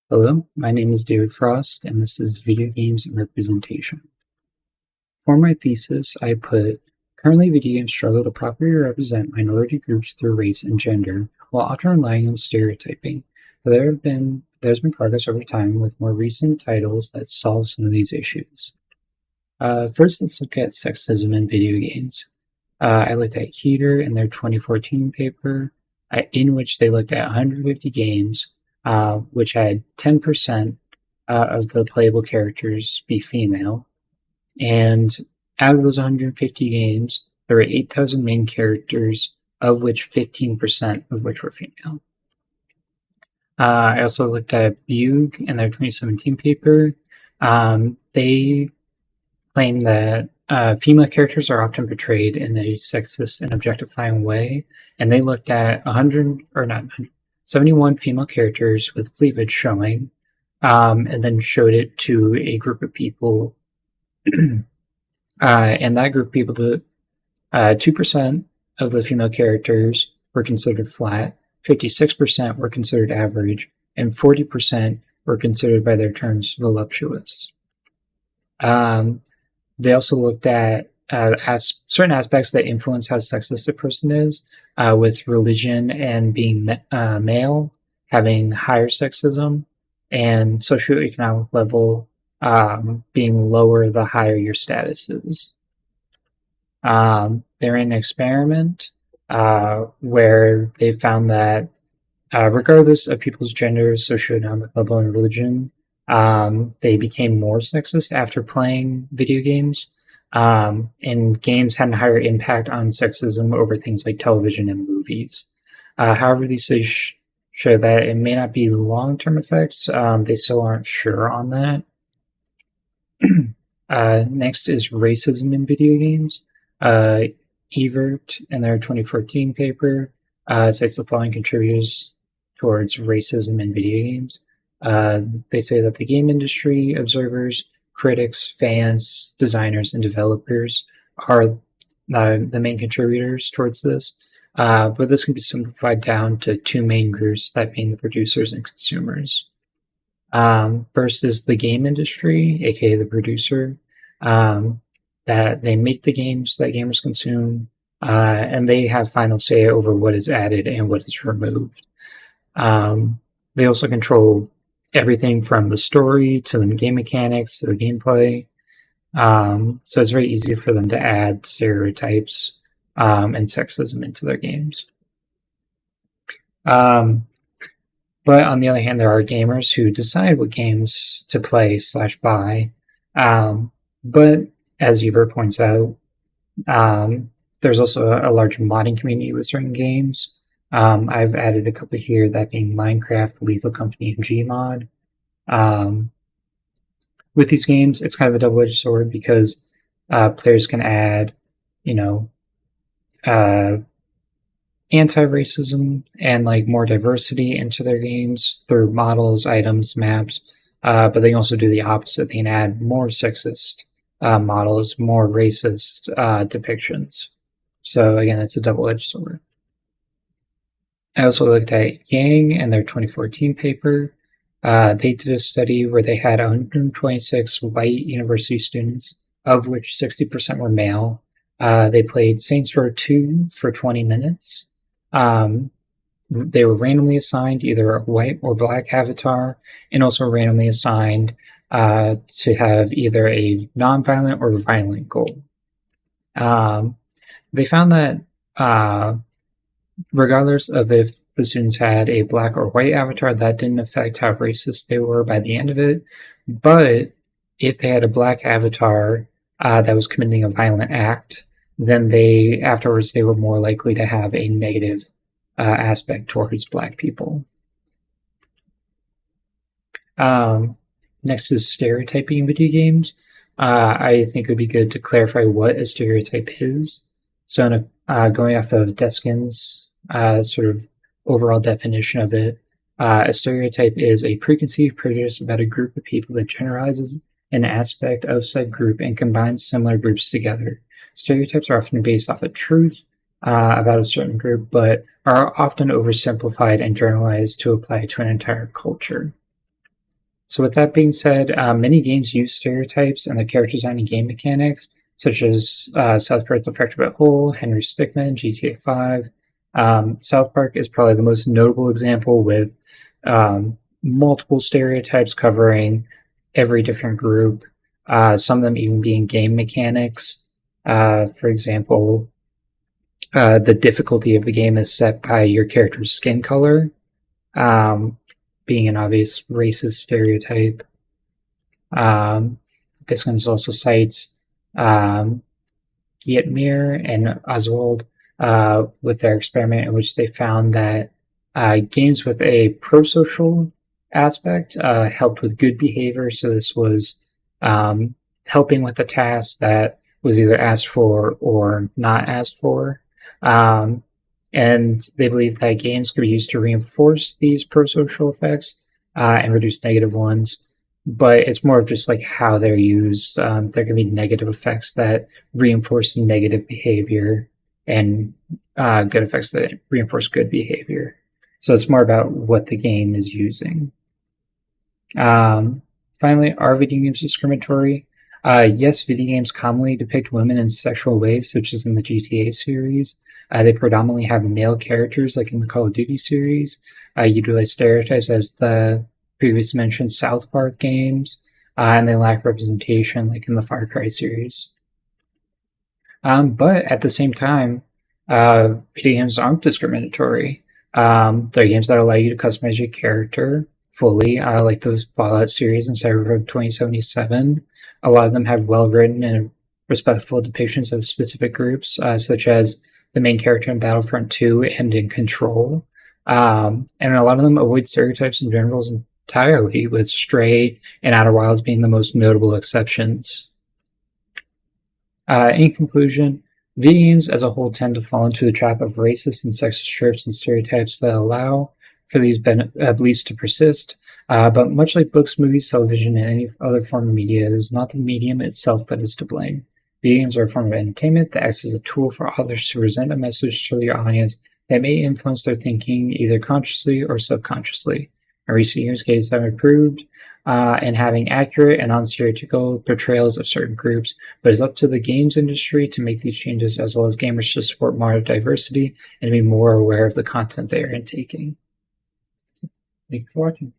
Hello, my name is David Frost, and this is Video Games and Representation. For my thesis, I put, currently video games struggle to properly represent minority groups through race and gender, while often relying on stereotyping. But there's been progress over time with more recent titles that solve some of these issues. First, let's look at sexism in video games. I looked at Heater in their 2014 paper, in which they looked at 150 games, which had 10% of the playable characters be female. And out of those 150 games, there were 8,000 main characters, of which 15% of which were female. I also looked at Bug in their 2017 paper. They claim that female characters are often portrayed in a sexist and objectifying way, and they looked at 71 female characters with cleavage showing, and then showed it to a group of people. And that group of people, 2% of the female characters were considered flat, 56% were considered average, and 40% were considered by their terms voluptuous. They also looked at certain aspects that influence how sexist a person is, with religion and being male having higher sexism, and socioeconomic level being lower the higher your status is. They're in an experiment where they found that regardless of people's gender, socioeconomic level, and religion, they became more sexist after playing video games. And games had a higher impact on sexism over things like television and movies. However, these studies show that it may not be long-term effects. They still aren't sure on that. Next is racism in video games. Evert, in their 2014 paper, cites the following contributors towards racism in video games. They say that the game industry, observers, critics, fans, designers, and developers are the main contributors towards this. But this can be simplified down to two main groups, that being the producers and consumers. First is the game industry, aka the producer, that they make the games that gamers consume, and they have final say over what is added and what is removed. They also control everything from the story to the game mechanics to the gameplay. So it's very easy for them to add stereotypes and sexism into their games. But on the other hand, there are gamers who decide what games to play / buy. But as Evert points out, there's also a large modding community with certain games. I've added a couple here, that being Minecraft, Lethal Company, and Gmod. With these games, it's kind of a double-edged sword because players can add, anti-racism and more diversity into their games through models, items, maps, but they can also do the opposite. They can add more sexist models, more racist depictions. So again, it's a double-edged sword. I also looked at Yang and their 2014 paper. They did a study where they had 126 white university students, of which 60% were male. They played Saints Row 2 for 20 minutes. They were randomly assigned either a white or black avatar, and also randomly assigned to have either a non-violent or violent goal. They found that regardless of if the students had a black or white avatar, that didn't affect how racist they were by the end of it. But if they had a black avatar that was committing a violent act, then afterwards they were more likely to have a negative aspect towards black people. Next is stereotyping in video games. I think it would be good to clarify what a stereotype is. So going off of Deskin's sort of overall definition of it, a stereotype is a preconceived prejudice about a group of people that generalizes an aspect of said group and combines similar groups together. Stereotypes are often based off of truth about a certain group, but are often oversimplified and generalized to apply to an entire culture. So with that being said, many games use stereotypes in their character design and game mechanics, such as South Park: The Fractured But Whole, Henry Stickmin, GTA 5. South Park is probably the most notable example, with multiple stereotypes covering every different group, some of them even being game mechanics. For example, the difficulty of the game is set by your character's skin color, being an obvious racist stereotype. This one also cites Geatmere and Oswald with their experiment in which they found that games with a pro-social aspect helped with good behavior. So this was helping with the task that was either asked for or not asked for. And they believe that games could be used to reinforce these pro-social effects and reduce negative ones. But it's more of just like how they're used. There can be negative effects that reinforce negative behavior, and good effects that reinforce good behavior. So it's more about what the game is using. Finally, are video games discriminatory? Yes, video games commonly depict women in sexual ways, such as in the GTA series. They predominantly have male characters, like in the Call of Duty series. Utilize stereotypes, as the previously mentioned South Park games, and they lack representation, like in the Far Cry series. But at the same time, video games aren't discriminatory. They're games that allow you to customize your character fully, like the Fallout series and Cyberpunk 2077. A lot of them have well-written and respectful depictions of specific groups, such as the main character in Battlefront 2 and in Control. And a lot of them avoid stereotypes and generals entirely, with Stray and Outer Wilds being the most notable exceptions. In conclusion, video games as a whole tend to fall into the trap of racist and sexist tropes and stereotypes that allow for these beliefs to persist. But much like books, movies, television, and any other form of media, it is not the medium itself that is to blame. Video games are a form of entertainment that acts as a tool for authors to present a message to their audience that may influence their thinking either consciously or subconsciously. In recent years, games have improved in having accurate and non-stereotypical portrayals of certain groups, but it's up to the games industry to make these changes, as well as gamers to support more diversity and be more aware of the content they are intaking. Thank you for watching.